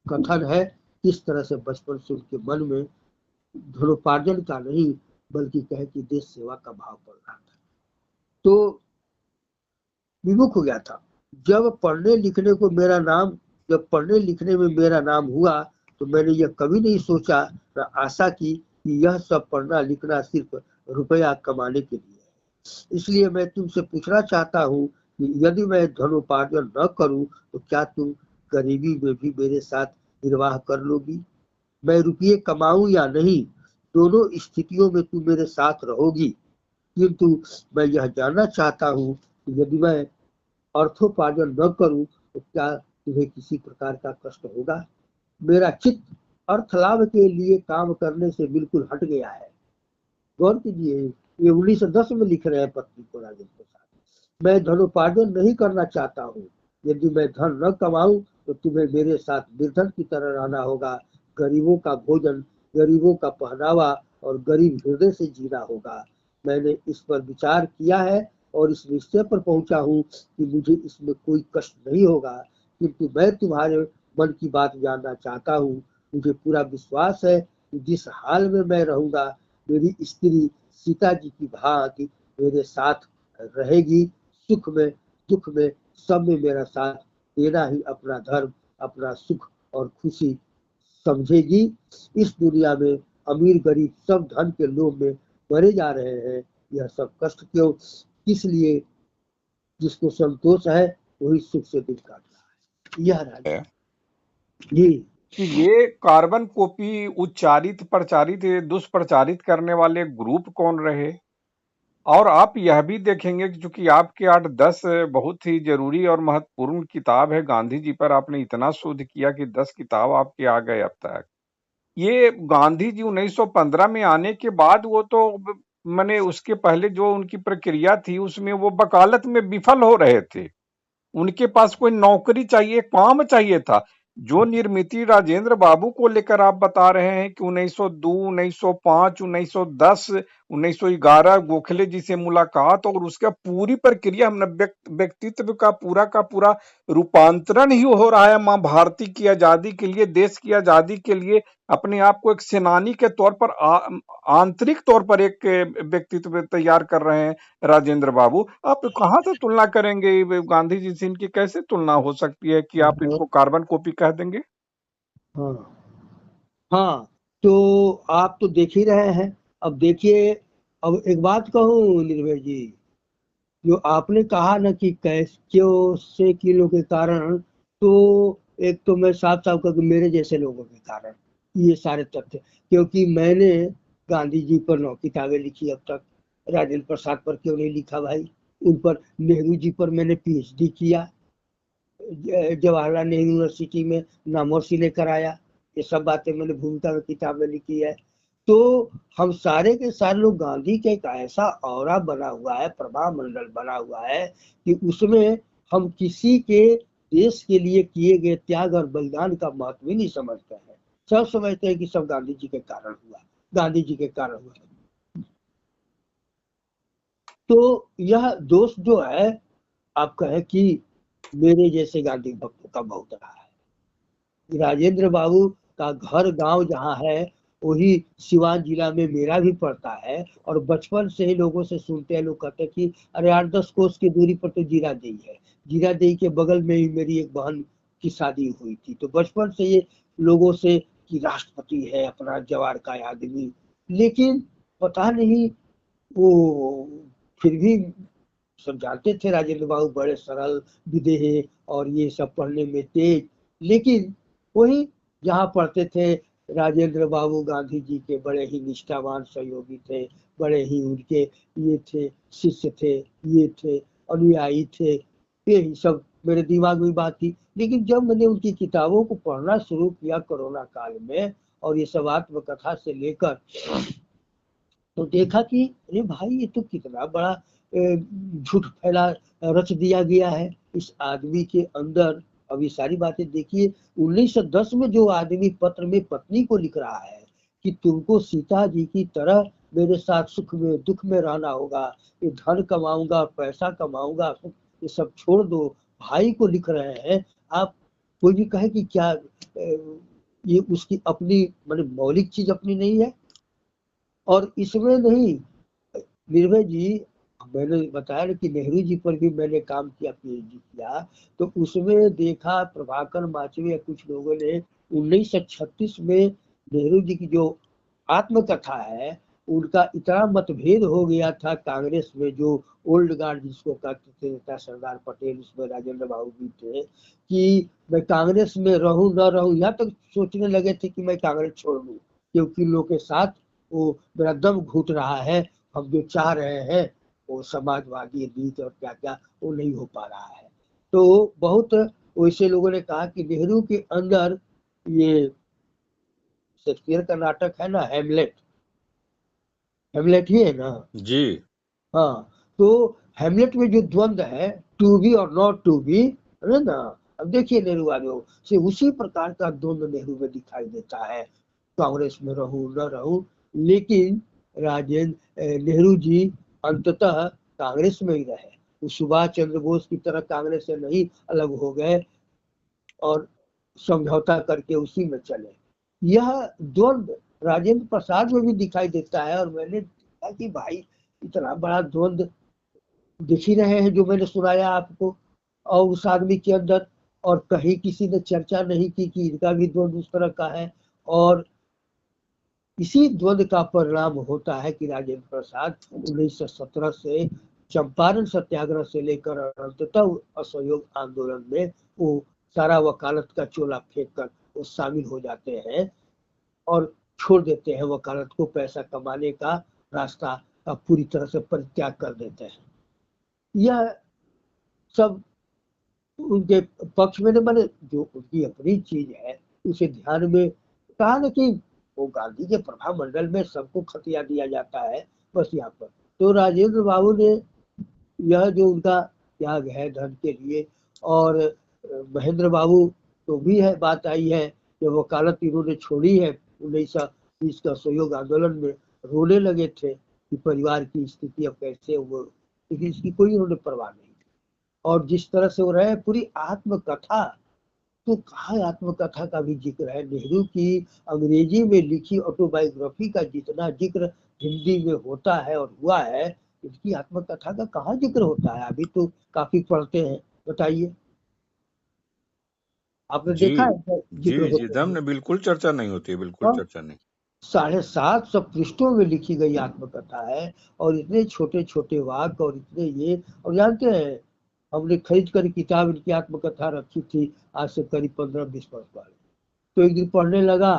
कथन है। किस तरह से बचपन से उनके मन में धनोपार्जन का नहीं, बल्कि कहे कि देश सेवा का भाव पड़ रहा था, तो विमुख हो गया था। जब पढ़ने लिखने में मेरा नाम हुआ, तो मैंने यह कभी नहीं सोचा न आशा की कि यह सब पढ़ना लिखना सिर्फ रुपया कमाने के लिए है। इसलिए मैं तुमसे पूछना चाहता हूँ कि यदि मैं धनोपार्जन न करूँ, तो क्या तुम गरीबी में भी मेरे साथ निर्वाह कर लोगी? मैं रुपये कमाऊं या नहीं, दोनों स्थितियों में तुम मेरे साथ रहोगी, किंतु मैं यह जानना चाहता हूँ कि यदि मैं अर्थोपार्जन न करूं तो क्या तुम्हें किसी प्रकार का कष्ट होगा? मेरा चित्त अर्थ लाभ के लिए काम करने से बिल्कुल हट गया है। गौर कीजिए, ये 1910 में लिख रहे हैं पत्नी को राजेंद्र प्रसाद। मैं धनोपार्जन नहीं करना चाहता हूँ। यदि मैं धन न कमाऊं तो तुम्हें मेरे साथ निर्धन की तरह रहना होगा। गरीबों का भोजन, गरीबों का पहनावा और गरीब हृदय से जीना होगा। मैंने इस पर विचार किया है और इस निश्चय पर पहुंचा हूँ कि मुझे इसमें कोई कष्ट नहीं होगा, किंतु मैं तुम्हारे मन की बात जानना चाहता हूँ। मुझे पूरा विश्वास है कि जिस हाल में मैं रहूंगा, मेरी स्त्री सीता जी की भांति मेरे साथ रहेगी। सुख में दुख में सब में मेरा साथ देना ही अपना धर्म, अपना सुख और खुशी समझेगी। इस दुनिया में अमीर गरीब सब धन के लोभ में मरे जा रहे हैं। यह सब कष्ट क्यों? इसलिए जिसको संतोष है वही सुख से दिल काट रहा है। यह राजा जी कि ये कार्बन कॉपी उच्चारित प्रचारित दुष्प्रचारित करने वाले ग्रुप कौन रहे। और आप यह भी देखेंगे कि चूंकि आपके 8-10 बहुत ही जरूरी और महत्वपूर्ण किताब है गांधी जी पर, आपने इतना शोध किया कि 10 किताब आपके आ गए अब तक। ये गांधी जी 1915 में आने के बाद वो तो माने उसके पहले जो उनकी प्रक्रिया थी उसमें वो वकालत में विफल हो रहे थे। उनके पास कोई नौकरी चाहिए, काम चाहिए था। जो निर्मिति राजेंद्र बाबू को लेकर आप बता रहे हैं कि 1902, 1905, 1910, 1911 गोखले जी से मुलाकात और उसका पूरी प्रक्रिया हमने व्यक्तित्व का पूरा रूपांतरण ही हो रहा है। मां भारती की आजादी के लिए, देश की आजादी के लिए अपने आप को एक सेनानी के तौर पर आंतरिक तौर पर एक व्यक्तित्व तैयार कर रहे हैं राजेंद्र बाबू। आप कहां से तुलना करेंगे गांधी जी से? इनकी कैसे तुलना हो सकती है कि आप इनको कार्बन कॉपी कह देंगे? हाँ हाँ, तो आप तो देख ही रहे हैं। अब देखिए, अब एक बात कहूँ निर्भय जी, जो आपने कहा ना कि कैसे से किलो के कारण, तो एक तो मैं साफ साफ कहूँ मेरे जैसे लोगों के कारण ये सारे तथ्य, क्योंकि मैंने गांधी जी पर 9 किताबें लिखी अब तक। राजेंद्र प्रसाद पर क्यों नहीं लिखा भाई? उन पर, नेहरू जी पर मैंने पीएचडी किया, जवाहरलाल नेहरू यूनिवर्सिटी में नामवर्सी ने कराया। ये सब बातें मैंने भूमिका में किताब में लिखी है। तो हम सारे के सारे लोग गांधी का एक ऐसा औरा बना हुआ है, प्रभाव मंडल बना हुआ है कि उसमें हम किसी के देश के लिए किए गए त्याग और बलिदान का महत्व ही नहीं समझते हैं। सब समझते हैं कि सब गांधी जी के कारण हुआ, गांधी जी के कारण हुआ। तो यह दोष जो है, आप कहें कि मेरे जैसे गांधी भक्तों का बहुत रहा है। राजेंद्र बाबू का घर गांव जहाँ है वही सिवान जिला में मेरा भी पड़ता है। और बचपन से ही लोगों से सुनते हैं, लोग कहते हैं कि अरे 8-10 कोस की दूरी पर तो जीरादेई है। जीरादेई के बगल में ही मेरी एक बहन की शादी हुई थी। तो बचपन से ये लोगों से कि राष्ट्रपति है अपना जवार का आदमी, लेकिन पता नहीं वो फिर भी सब जानते थे राजेंद्र बाबू बड़े सरल विदेह और ये सब पढ़ने में तेज। लेकिन वही जहाँ पढ़ते थे, राजेंद्र बाबू गांधी जी के बड़े ही निष्ठावान सहयोगी थे, बड़े ही उनके ये थे, शिष्य थे, ये थे, अनुयायी थे। यही सब मेरे दिमाग में बात थी। लेकिन जब मैंने उनकी किताबों को पढ़ना शुरू किया कोरोना काल में, और ये सब आत्मकथा से लेकर, तो देखा कि अरे भाई ये तो कितना बड़ा झूठ फैला रच दिया गया है इस आदमी के अंदर। अब ये सारी बातें देखिए, 1910 में जो आदमी पत्र में पत्नी को लिख रहा है कि तुमको सीता जी की तरह मेरे साथ सुख में दुख में रहना होगा, ये धन कमाऊंगा, पैसा कमाऊंगा, ये सब छोड़ दो, भाई को लिख रहे हैं आप। कोई भी कहे कि क्या ये उसकी अपनी मतलब मौलिक चीज अपनी नहीं है? और इसमें नहीं, निर्भय जी, मैंने बताया ना कि नेहरू जी पर भी मैंने काम किया, पीएचडी किया। तो उसमें देखा प्रभाकर माचवे या कुछ लोगों ने 1936 में नेहरू जी की जो आत्मकथा है उनका इतना मतभेद हो गया था कांग्रेस में, जो ओल्ड गार्ड जिसको कहते थे, नेता सरदार पटेल, उसमें राजेंद्र बाबू भी थे, कि मैं कांग्रेस में रहूं न रहूं, यहाँ तक सोचने लगे थे कि मैं कांग्रेस छोड़ दूं, क्योंकि लोगों के साथ वो मेरा दम घुट रहा है। हम जो चाह रहे हैं वो समाजवादी नीति और क्या क्या वो नहीं हो पा रहा है। तो बहुत वैसे लोगों ने कहा कि नेहरू के अंदर ये शेक्सपियर का नाटक है ना, हेमलेट, हेमलेट ही है ना। जी हाँ, तो हेमलेट में जो द्वंद्व है, टू बी और नॉट टू बी, है ना। अब देखिए नेहरू से उसी प्रकार का द्वंद्व नेहरू में दिखाई देता है, कांग्रेस में रहूं न रहूं। लेकिन नेहरू जी अंततः कांग्रेस में ही रहे, वो सुभाष चंद्र बोस की तरह कांग्रेस से नहीं अलग हो गए और समझौता करके उसी में चले। यह द्वंद्व राजेंद्र प्रसाद में भी दिखाई देता है, और मैंने देखा कि भाई इतना बड़ा द्वंद्व दिख ही रहे हैं जो मैंने सुनाया आपको, और उस आदमी के अंदर, और कहीं किसी ने चर्चा नहीं की कि इनका भी द्वंद्व उस तरह का है। और इसी द्वंद्व का परिणाम होता है कि राजेंद्र प्रसाद 1917 से चंपारण सत्याग्रह से लेकर अंततः असहयोग आंदोलन में वो सारा वकालत का चोला फेंक कर वो शामिल हो जाते हैं और छोड़ देते हैं वकालत को, पैसा कमाने का रास्ता पूरी तरह से परित्याग कर देते हैं। यह सब उनके पक्ष में, मैंने जो उनकी अपनी चीज है उसे ध्यान में कहा ना कि वो गांधी के प्रभाव मंडल में सबको खतिया दिया जाता है बस यहाँ पर। तो राजेंद्र बाबू ने यह जो उनका त्याग है धन के लिए, और महेंद्र बाबू तो भी है, बात आई है कि वकालत इन्होंने छोड़ी है 1920 का सहयोग आंदोलन में, रोने लगे थे कि परिवार की स्थिति अब कैसे हो, लेकिन इसकी कोई उन्होंने परवाह नहीं। और जिस तरह से वो रहे पूरी आत्मकथा, तो कहा आत्मकथा का भी जिक्र है, नेहरू की अंग्रेजी में लिखी ऑटोबायोग्राफी का जितना जिक्र हिंदी में होता है और हुआ है, इसकी आत्मकथा का कहाँ जिक्र होता है। अभी तो काफी पढ़ते हैं, बताइए, आपने जी देखा है जी जिक्र जी होते एकदम हुए? ने बिल्कुल चर्चा नहीं होती है, बिल्कुल हाँ, चर्चा नहीं। 750 पृष्ठों में लिखी गई आत्मकथा है, और इतने छोटे छोटे वाक्य और इतने ये, और जानते हैं हमने खरीद कर किताब इनकी आत्मकथा रखी थी आज से करीब 15-20 वर्ष पहले। तो एक दिन पढ़ने लगा,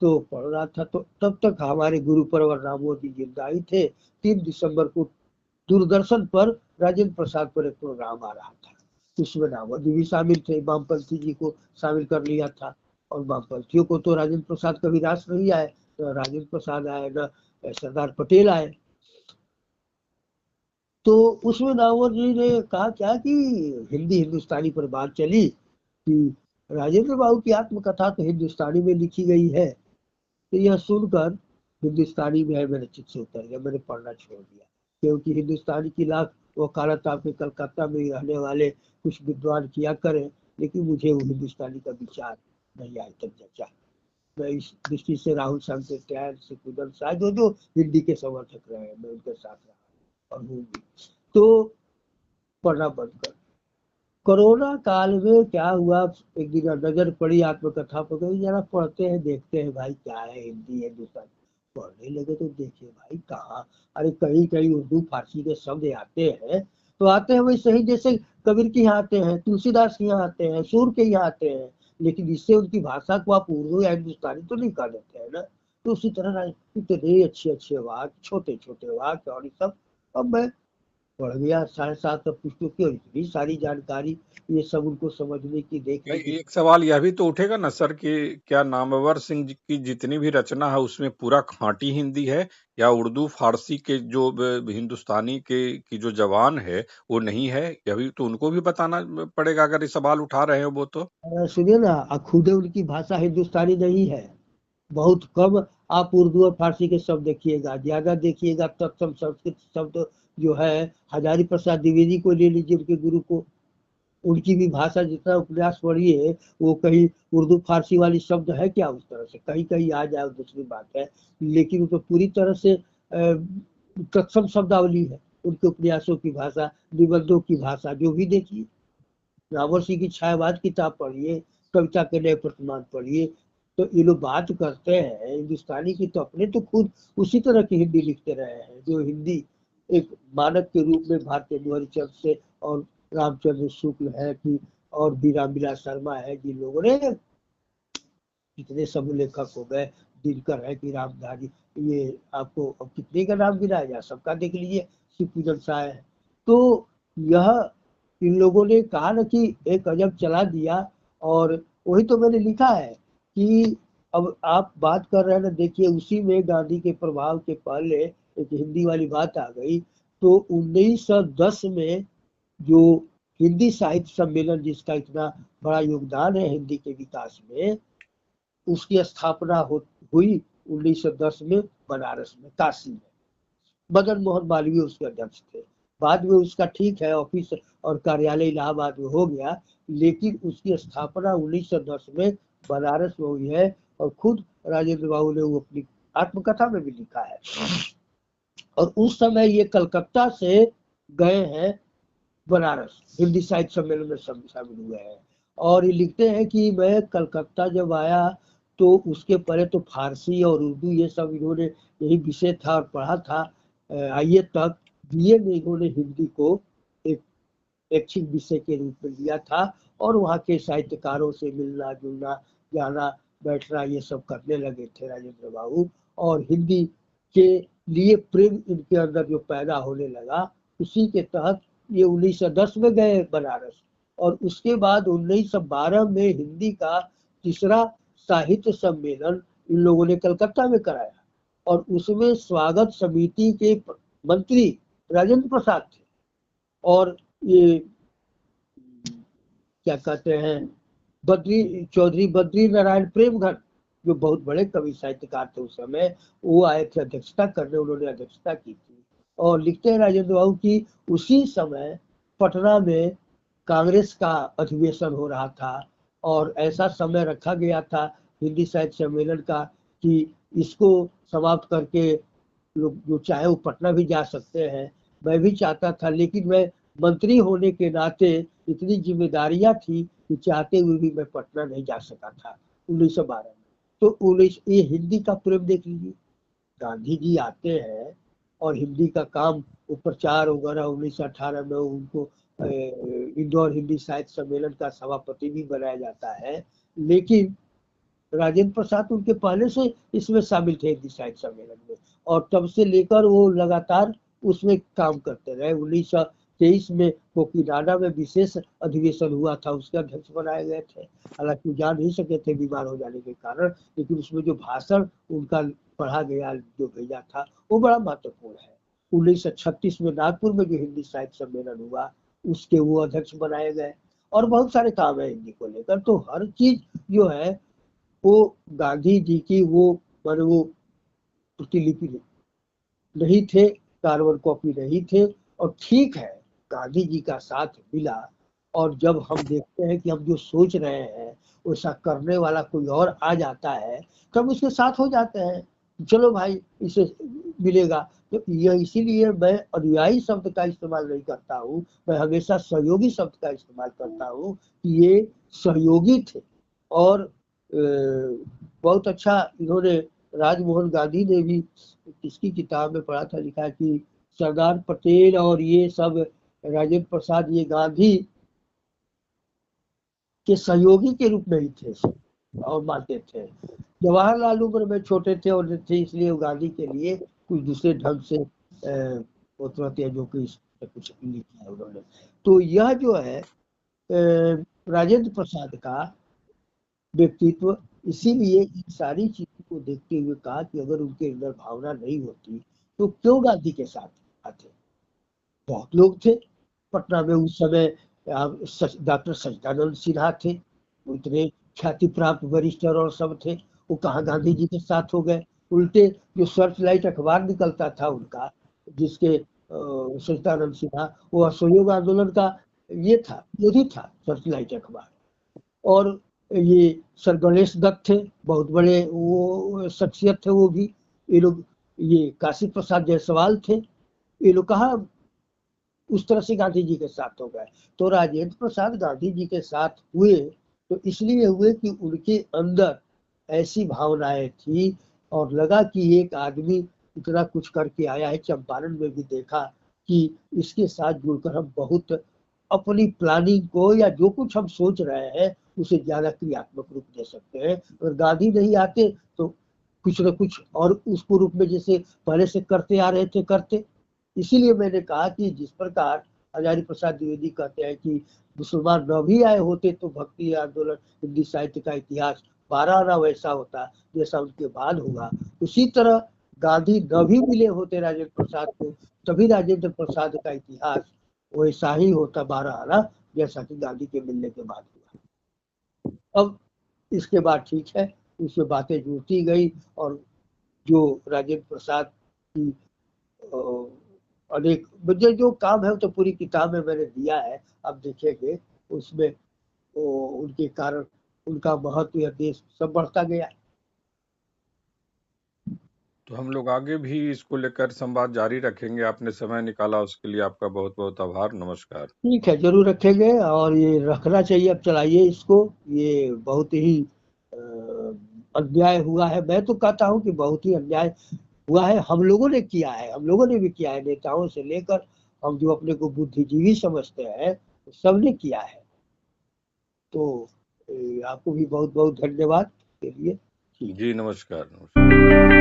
तो पढ़ रहा था, तो तब तक हमारे गुरु परवर राम मोदी जिंदा ही थे। 3 दिसंबर को दूरदर्शन पर राजेंद्र प्रसाद पर एक प्रोग्राम आ रहा था, उसमें नामोदी भी शामिल थे, वामपंथी जी को शामिल कर लिया था। और वामपंथियों को तो राजेंद्र प्रसाद कभी रास नहीं आए, न राजेंद्र प्रसाद आए, न सरदार पटेल आए। तो उसमें नामवर जी ने कहा क्या कि हिंदी हिंदुस्तानी पर बात चली कि राजेंद्र बाबू की आत्मकथा तो हिंदुस्तानी में लिखी गई है। तो यह सुनकर हिंदुस्तानी में है, मैंने चित्त से उतर गया, मैंने पढ़ना छोड़ दिया, क्योंकि हिंदुस्तानी की लाख वकालत आपके कलकत्ता में रहने वाले कुछ विद्वान किया करें, लेकिन मुझे वो हिंदुस्तानी का विचार नहीं आज तक जचा। मैं इस दृष्टि से राहुल सांकृत्यायन से कुदन शाह जो जो हिंदी के समर्थक रहे हैं, मैं उनके साथ रहा और हूँ भी। तो पढ़ना बंद कर। कोरोना काल में क्या हुआ, एक दिन नजर पड़ी आत्मकथा पर, कहीं जरा पढ़ते हैं देखते हैं भाई क्या है, हिंदी है दूसरा। पढ़ने लगे तो देखिए भाई कहाँ, अरे कहीं कहीं उर्दू फारसी के शब्द आते हैं, तो आते हैं वही सही, जैसे कबीर के यहाँ आते हैं, तुलसीदास के यहाँ आते हैं, सूर के यहाँ आते हैं, लेकिन इससे उनकी भाषा को आप उर्दू या हिंदुस्तानी तो नहीं कर देते हैं ना। तो उसी तरह इतने अच्छे अच्छे वाक्य, छोटे छोटे वाक्य, और ये सब अब मैं पढ़ गया 750 पुस्तकों की, और इतनी सारी जानकारी, ये सब उनको समझने की, देखने की। एक सवाल यह भी तो उठेगा ना सर कि क्या नामवर सिंह जी की जितनी भी रचना है उसमें पूरा खांटी हिंदी है, या उर्दू फारसी के जो हिंदुस्तानी के की जो जवान है वो नहीं है? यह भी तो उनको भी बताना पड़ेगा अगर ये सवाल उठा रहे हो वो तो। सुनिए ना, खुद उनकी भाषा हिंदुस्तानी नहीं है, बहुत कम आप उर्दू और फारसी के शब्द देखिएगा, ज्यादा देखिएगा तत्सम संस्कृत शब्द जो है, हजारी प्रसाद द्विवेदी को ले लीजिए, उनके गुरु को, उनकी भी भाषा जितना उपन्यास पढ़िए, वो कहीं उर्दू फारसी वाली शब्द है क्या उस तरह से, कहीं कहीं आ जाए दूसरी बात है, लेकिन वो तो पूरी तरह से तत्सम शब्दावली है उनके उपन्यासों की भाषा, निबंधों की भाषा, जो भी देखिए। रावण सिंह की छायावाद किताब पढ़िए, कविता के नए प्रतिमान पढ़िए, तो ये लोग बात करते हैं हिंदुस्तानी की, तो अपने तो खुद उसी तरह की हिंदी लिखते रहे हैं जो हिंदी एक मानक के रूप में भारतीय हरिचंद से और रामचंद्र शुक्ल है कि, और बी रामविलास शर्मा है, जिन लोगों ने कितने सब लेखक हो गए, दिनकर है कि रामधारी, ये आपको अब कितने का नाम गिनाया जाए, सबका देख लीजिए, शिव पूजन से आए हैं। तो यह इन लोगों ने कहा ना कि एक अजब चला दिया। और वही तो मैंने लिखा है कि अब आप बात कर रहे हैं ना, देखिए उसी में गांधी के प्रभाव के पहले एक हिंदी वाली बात आ गई। तो 1910 में जो हिंदी साहित्य सम्मेलन, जिसका इतना बड़ा योगदान है हिंदी के विकास में, उसकी स्थापना हुई 1910 में बनारस में, काशी में। मदन मोहन मालवीय उसके अध्यक्ष थे। बाद में उसका ठीक है ऑफिस और कार्यालय इलाहाबाद में हो गया, लेकिन उसकी स्थापना 1910 में बनारस में हुई है। और खुद राजेंद्र बाबू ने वो अपनी आत्मकथा में भी लिखा है। और उस समय ये कलकत्ता से गए हैं बनारस, हिंदी साहित्य सम्मेलन में शामिल हुए हैं। और ये लिखते हैं कि मैं कलकत्ता जब आया तो उसके पहले तो फारसी और उर्दू ये सब इन्होंने, यही विषय था और पढ़ा था। आईए तक बीए में इन्होंने हिंदी को एक ऐच्छिक विषय के रूप में लिया था। और वहाँ के साहित्यकारों से मिलना जुलना, जाना बैठना, ये सब करने लगे थे राजेंद्र बाबू। और हिंदी के लिए प्रेम इनके अंदर जो पैदा होने लगा, उसी के तहत ये 1910 में गए बनारस। और उसके बाद 1912 में हिंदी का तीसरा साहित्य सम्मेलन इन लोगों ने कलकत्ता में कराया। और उसमें स्वागत समिति के मंत्री राजेंद्र प्रसाद थे। और ये क्या कहते हैं, चौधरी बद्री नारायण प्रेमघट, जो बहुत बड़े कवि साहित्यकार थे उस समय, वो आए थे अध्यक्षता करने, उन्होंने अध्यक्षता की थी। और लिखते हैं राजेंद्र बाबू की उसी समय पटना में कांग्रेस का अधिवेशन हो रहा था। और ऐसा समय रखा गया था हिंदी साहित्य सम्मेलन का कि इसको समाप्त करके लोग जो चाहे वो पटना भी जा सकते हैं। मैं भी चाहता था, लेकिन मैं मंत्री होने के नाते इतनी जिम्मेदारियां थी कि चाहते हुए भी मैं पटना नहीं जा सका था 1912 में। तो ये हिंदी का प्रेम देख लीजिए, गांधी जी आते हैं और हिंदी का काम, वो प्रचार वगैरह 1918 में उनको इंदौर हिंदी साहित्य सम्मेलन का सभापति भी बनाया जाता है। लेकिन राजेंद्र प्रसाद उनके पहले से इसमें शामिल थे हिंदी साहित्य सम्मेलन में। और तब से लेकर वो लगातार उसमें काम करते रहे। 1923 में कोकीनाडा में विशेष अधिवेशन हुआ था, उसके अध्यक्ष बनाए गए थे। हालांकि वो जा नहीं सके थे बीमार हो जाने के कारण, लेकिन उसमें जो भाषण उनका पढ़ा गया, जो भेजा था, वो बड़ा महत्वपूर्ण है। 1936 में नागपुर में जो हिंदी साहित्य सम्मेलन हुआ, उसके वो अध्यक्ष बनाए गए। और बहुत सारे काम है हिंदी को लेकर। तो हर चीज जो है वो गांधी जी की वो प्रतिलिपि नहीं थे, कार्बन कॉपी नहीं थे। और ठीक है, गांधी जी का साथ मिला। और जब हम देखते हैं कि हम जो सोच रहे हैं वैसा करने वाला कोई और आ जाता है, तो हम उसके साथ हो जाते हैं, चलो भाई इसे मिलेगा। तो यह इसीलिए मैं अनुयायी शब्द का इस्तेमाल नहीं करता हूँ, मैं हमेशा सहयोगी शब्द का इस्तेमाल करता हूँ कि ये सहयोगी थे। और बहुत अच्छा इन्होंने, राजमोहन गांधी ने भी किसकी किताब में पढ़ा था, लिखा कि सरदार पटेल और ये सब राजेंद्र प्रसाद ये गांधी के सहयोगी के रूप में ही थे और मानते थे। जवाहरलाल उम्र में छोटे थे और थे, इसलिए वो गांधी के लिए कुछ दूसरे ढंग से होते जो कि कुछ लिखा है उन्होंने। तो यह जो है राजेंद्र प्रसाद का व्यक्तित्व, इसीलिए इन सारी चीजों को देखते हुए कहा कि अगर उनके अंदर भावना नहीं होती तो क्यों गांधी के साथ आते। बहुत लोग थे पटना में उस समय, डॉक्टर सच्चिदानंद सिन्हा थे, वो इतने ख्याति प्राप्त वरिष्ठर और सब थे, वो कहाँ गांधी जी के साथ हो गए। उल्टे जो सर्च लाइट अखबार निकलता था उनका, जिसके सच्चिदानंद सिन्हा, वो असहयोग आंदोलन का ये था, विरोधी था सर्च लाइट अखबार। और ये सर गणेश दत्त थे, बहुत बड़े वो शख्सियत थे वो भी। ये लोग, ये काशी प्रसाद जायसवाल थे, ये लोग कहा उस तरह से गांधी जी के साथ हो गए। तो राजेंद्र प्रसाद गांधी जी के साथ हुए तो इसलिए हुए कि उनके अंदर ऐसी भावनाएं थी और लगा कि एक आदमी इतना कुछ करके आया है। चंपारण में भी देखा कि इसके साथ जुड़कर हम बहुत अपनी प्लानिंग को या जो कुछ हम सोच रहे हैं उसे ज्यादा क्रियात्मक रूप दे सकते हैं। अगर गांधी नहीं आते तो कुछ न कुछ और उसको रूप में जैसे पहले से करते आ रहे थे करते, इसीलिए मैंने कहा कि जिस प्रकार हजारी प्रसाद द्विवेदी कहते हैं कि मुसलमान न भी आए होते तो भक्ति आंदोलन हिंदी साहित्य का इतिहास 12 आना वैसा होता जैसा उनके बाद हुआ। उसी तरह गांधी न भी मिले होते राजेंद्र प्रसाद को, तभी राजेंद्र प्रसाद का इतिहास वैसा ही होता 12 आना जैसा कि गांधी के मिलने के बाद हुआ। अब इसके बाद ठीक है, उससे बातें जुड़ती गई और जो राजेंद्र प्रसाद की अनेक मुझे जो काम है तो पूरी किताब में मैंने दिया है, आप देखेंगे उसमें उनके कारण उनका महत्व या देश सब बढ़ता गया। तो हम लोग आगे भी इसको लेकर संवाद जारी रखेंगे। आपने समय निकाला उसके लिए आपका बहुत बहुत आभार। नमस्कार। ठीक है, जरूर रखेंगे और ये रखना चाहिए। अब चलाइए इसको, ये बहुत ही अन्याय हुआ है। मैं तो कहता हूँ कि बहुत ही अन्याय हुआ है, हम लोगों ने किया है, हम लोगों ने भी किया है, नेताओं से लेकर हम जो अपने को बुद्धिजीवी समझते हैं सबने किया है। तो आपको भी बहुत बहुत धन्यवाद के लिए। जी नमस्कार।